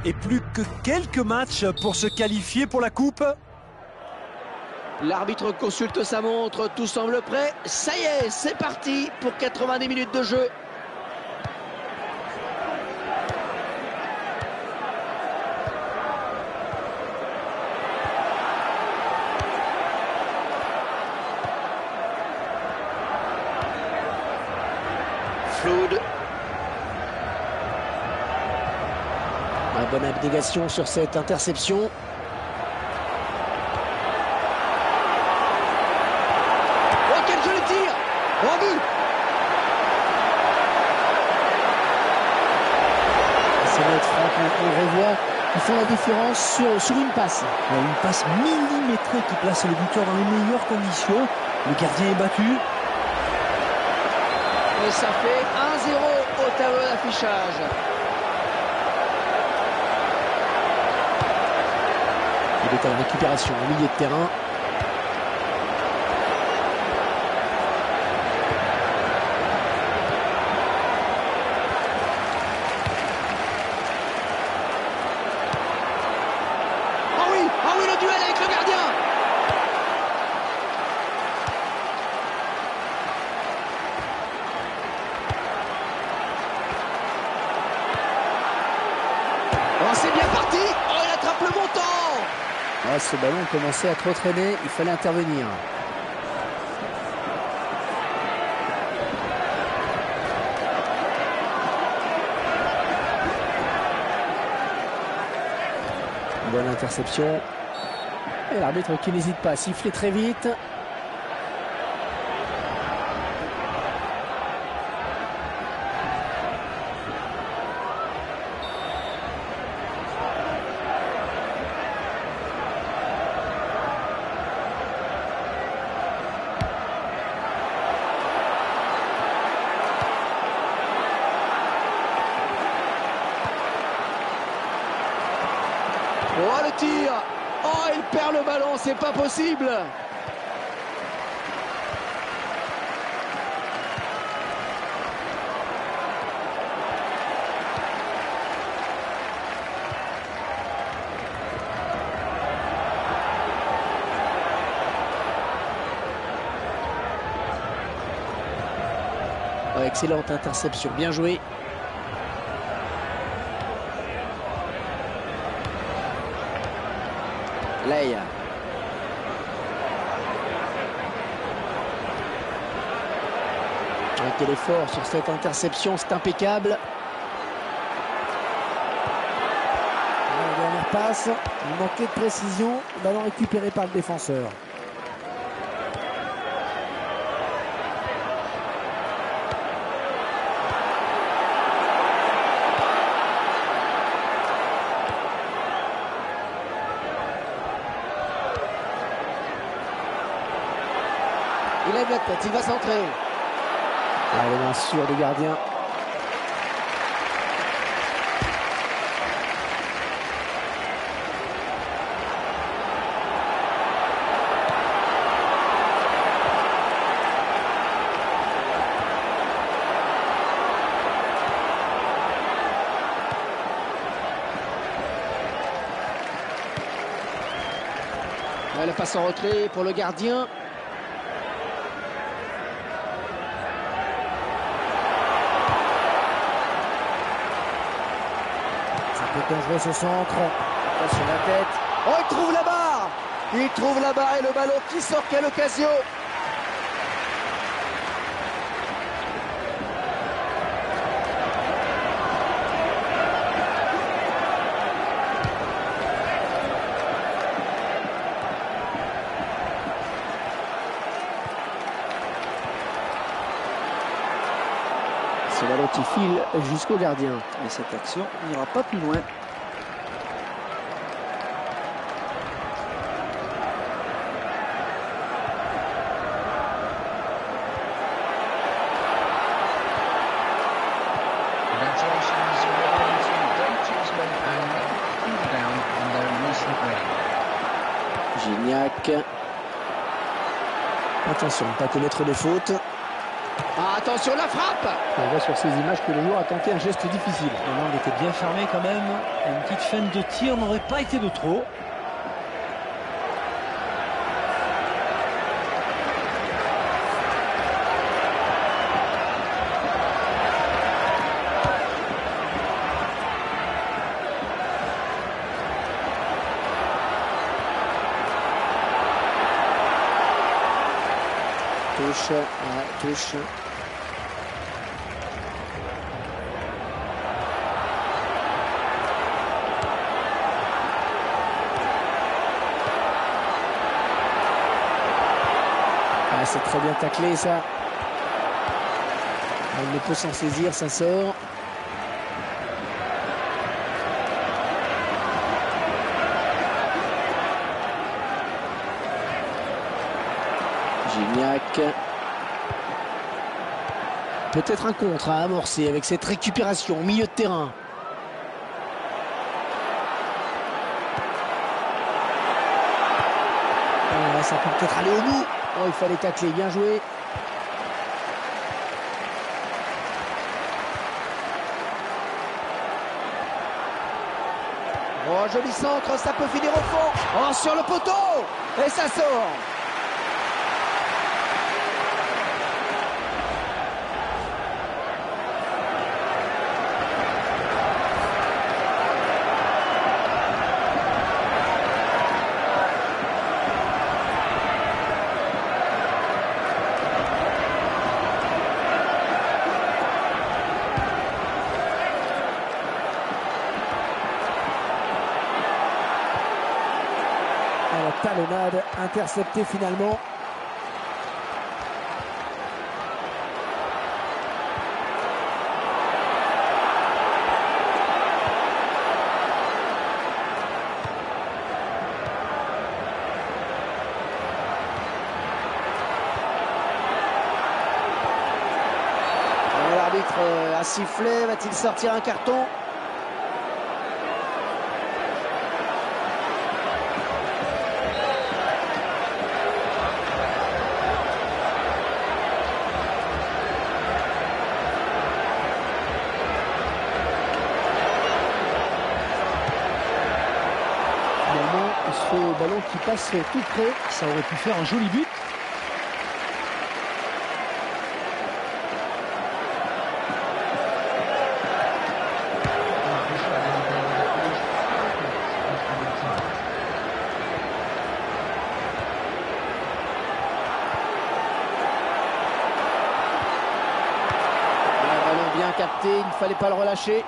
Et plus que quelques matchs pour se qualifier pour la Coupe. L'arbitre consulte sa montre, tout semble prêt. Ça y est, c'est parti pour 90 minutes de jeu. Flood. Une bonne abnégation sur cette interception. Oh, quel joli tir! Bon but! C'est net, Franck, on revoit qu'ils font la différence sur une passe. Une passe millimétrée qui place le buteur dans les meilleures conditions. Le gardien est battu. Et ça fait 1-0 au tableau d'affichage. Il est en récupération au milieu de terrain. Ah oui, le duel avec le gardien. Oh, c'est bien parti. Oh, il attrape le montant. Ah, ce ballon commençait à trop traîner, il fallait intervenir. Bonne interception. Et l'arbitre qui n'hésite pas à siffler très vite. Oh, le tir. Oh, il perd le ballon, c'est pas possible. Oh, excellente interception, bien joué. Leia. Quel effort sur cette interception, c'est impeccable. La dernière passe, il manquait de précision, ballon récupéré par le défenseur. Il lève la tête, il va centrer. Ah, les mains sûres du gardien. Ouais, la passe en retrait pour le gardien. C'est dangereux ce centre. Passe sur la tête. Oh, il trouve la barre. Il trouve la barre et le ballon qui sort, quelle occasion. Ce ballon qui file jusqu'au gardien. Et cette action n'ira pas plus loin. Gignac. Attention, ne pas commettre de faute. Ah, attention, la frappe! On voit sur ces images que le joueur a tenté un geste difficile. Non, il était bien fermé quand même. Une petite feinte de tir n'aurait pas été de trop. Touche, touche. Ah, c'est très bien taclé ça. Il ne peut s'en saisir, ça sort. Gignac. Peut-être un contre à amorcer avec cette récupération au milieu de terrain. Ça peut peut-être aller au bout. Oh, il fallait tacler, bien joué. Oh, joli centre, ça peut finir au fond. Oh, sur le poteau! Et ça sort! La talonnade interceptée finalement. L'arbitre a sifflé, va-t-il sortir un carton? Ce ballon qui passe tout près, Ça aurait pu faire un joli but. Un ballon bien capté, il ne fallait pas le relâcher.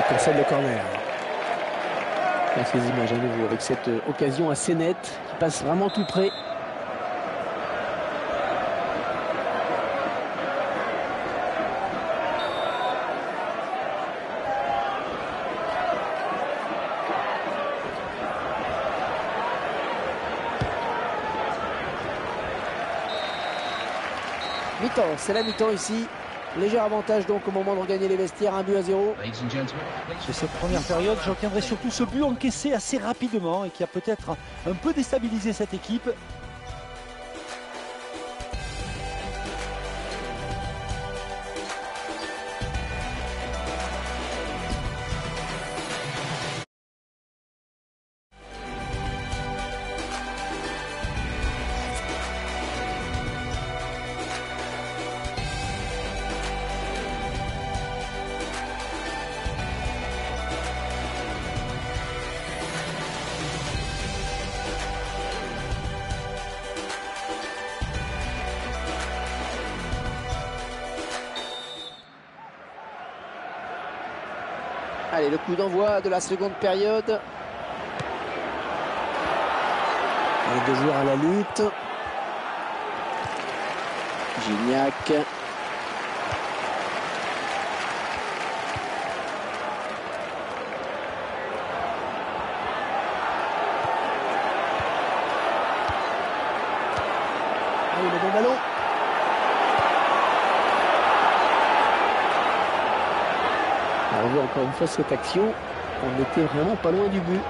il concède le corner. Là, ces images à nouveau avec cette occasion assez nette qui passe vraiment tout près. Mi-temps, c'est la mi-temps ici. Léger avantage donc au moment de regagner les vestiaires, 1-0. Sur cette première période, je retiendrai surtout ce but encaissé assez rapidement et qui a peut-être un peu déstabilisé cette équipe. Allez, le coup d'envoi de la seconde période. Les deux joueurs à la lutte. Gignac. encore une fois cette action. On était vraiment pas loin du but.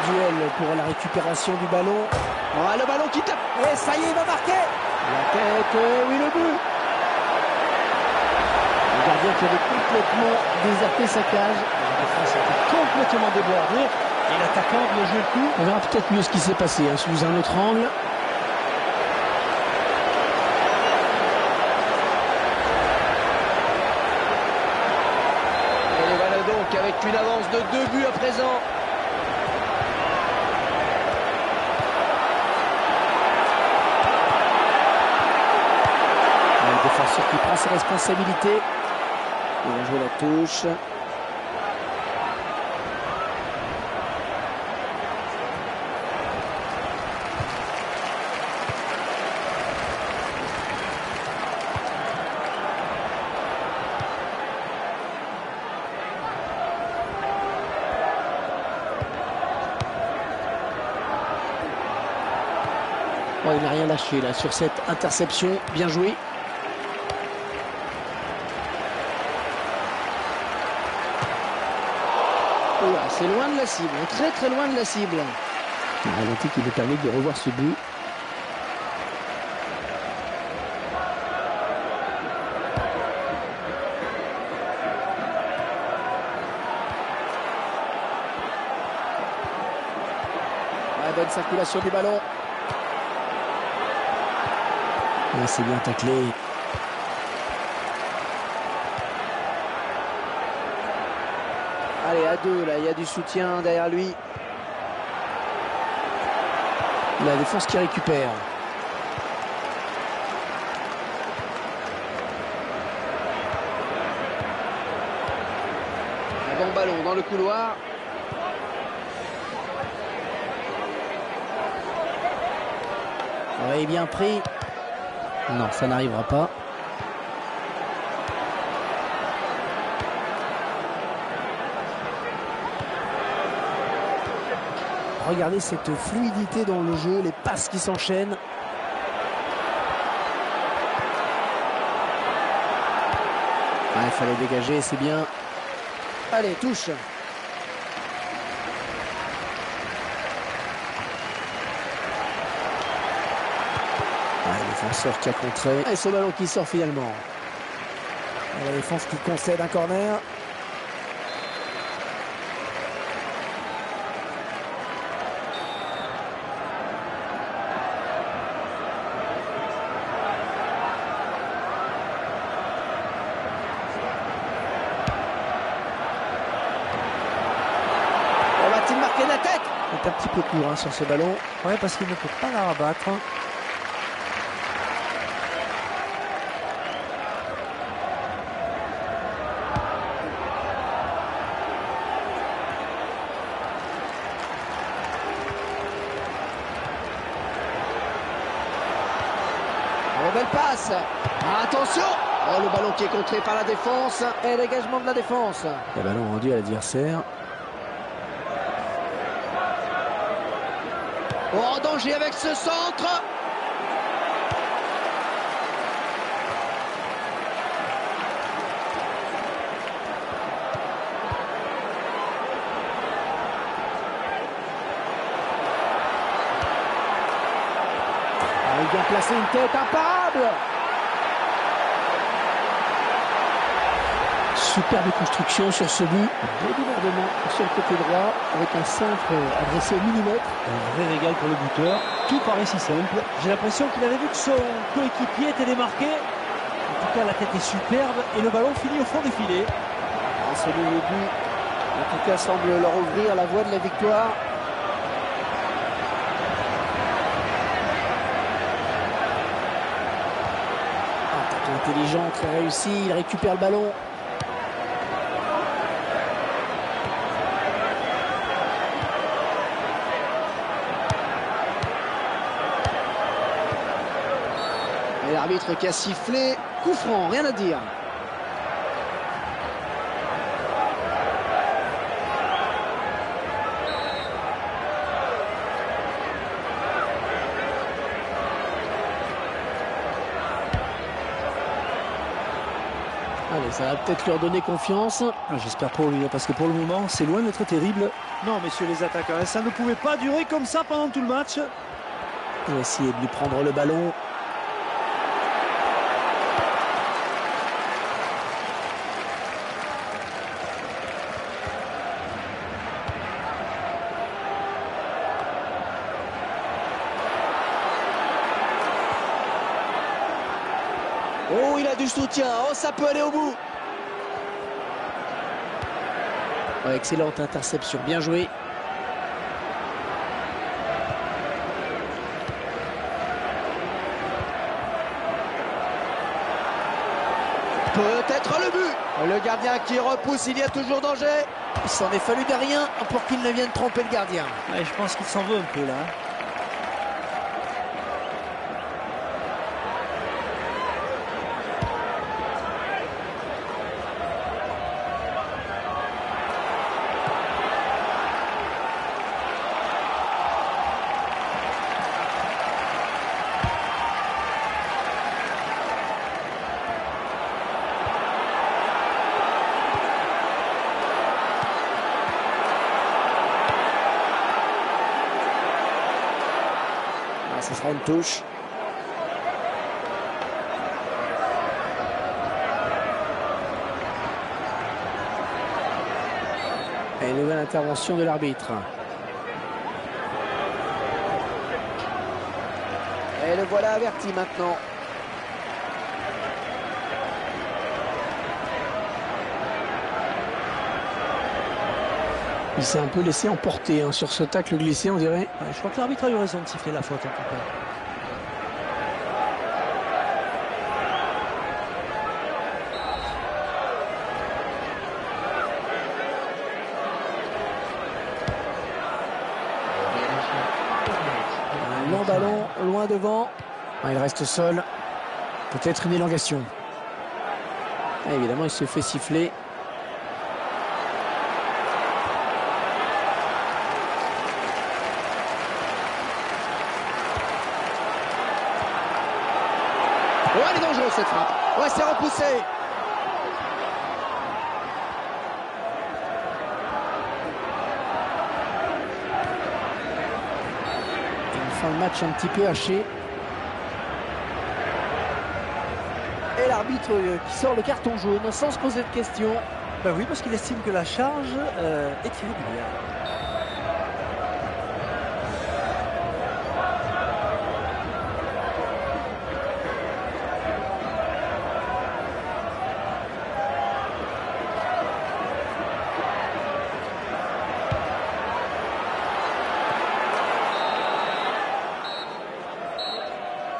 Duel pour la récupération du ballon. Oh, le ballon qui tape. Et ça y est, il va marquer. La tête, oui, le but. Le gardien qui avait complètement déserté sa cage. La défense était complètement débordée et l'attaquant vient jouer le coup. On verra peut-être mieux ce qui s'est passé hein, sous un autre angle. Et les voilà donc avec une avance de 2 buts à présent. Le défenseur qui prend ses responsabilités. Il va jouer la touche. Oh, il n'a rien lâché là sur cette interception. Bien joué. C'est loin de la cible, très très loin de la cible. Un ralenti qui nous permet de revoir ce but. Ouais, bonne circulation du ballon. Ouais, c'est bien taclé. Allez, à 2, là, il y a du soutien derrière lui. La défense qui récupère. Un bon ballon dans le couloir. Ouais, bien pris. Non, ça n'arrivera pas. Regardez cette fluidité dans le jeu, les passes qui s'enchaînent. Il fallait dégager, c'est bien. Allez, touche. Le défenseur qui a contré. Et ce ballon qui sort finalement. Et la défense qui concède un corner. Va-t-il marquer la tête? Il est un petit peu court hein, sur ce ballon. Ouais, parce qu'il ne peut pas la rabattre. Oh, belle passe. Attention. Oh, le ballon qui est contré par la défense. Et l'engagement de la défense. Le ballon rendu à l'adversaire. Oh, danger avec ce centre. Il vient placer une tête imparable. Superbe construction sur ce but. Beau débordement sur le côté droit avec un centre adressé au millimètre. Un vrai régal pour le buteur. Tout paraît si simple. J'ai l'impression qu'il avait vu que son coéquipier était démarqué. En tout cas, la tête est superbe et le ballon finit au fond des filets. Ce nouveau but, en tout cas, semble leur ouvrir la voie de la victoire. Attaque intelligent, très réussi. Il récupère le ballon. L'arbitre qui a sifflé, coup franc, rien à dire. Allez, ça va peut-être leur donner confiance. J'espère pour lui, parce que pour le moment, c'est loin d'être terrible. Non, messieurs les attaquants, ça ne pouvait pas durer comme ça pendant tout le match. On va essayer de lui prendre le ballon. Oh, il a du soutien. Oh, ça peut aller au bout. Ouais, excellente interception, bien joué. Peut-être le but. Le gardien qui repousse, il y a toujours danger. Il s'en est fallu de rien pour qu'il ne vienne tromper le gardien. Ouais, je pense qu'il s'en veut un peu là. Ce sera une touche. Et nouvelle intervention de l'arbitre. Et le voilà averti maintenant. Il s'est un peu laissé emporter sur ce tacle glissé, on dirait. Ouais, je crois que l'arbitre a eu raison de siffler la faute en tout cas. Un long ballon, loin devant. Il reste seul. Peut-être une élongation. Et évidemment, il se fait siffler. Oh, elle est dangereuse cette frappe. Ouais, c'est repoussé. Une fin de match un petit peu hachée. Et l'arbitre qui sort le carton jaune sans se poser de questions. Ben oui, parce qu'il estime que la charge est irrégulière.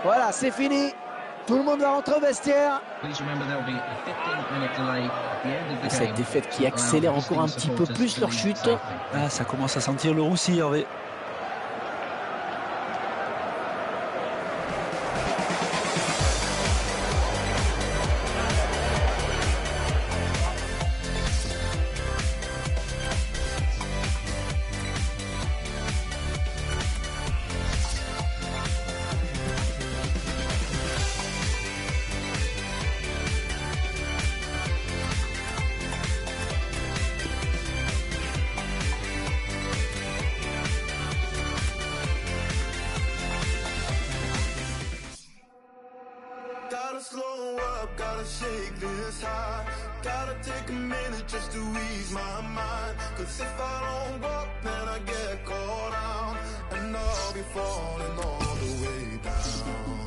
Voilà, c'est fini. Tout le monde va rentrer au vestiaire. Cette défaite qui accélère encore un petit peu plus leur chute. Ah, ça commence à sentir le roussi, Hervé. Gotta slow up, gotta shake this high. Gotta take a minute just to ease my mind. Cause if I don't go, then I get caught out. And I'll be falling all the way down.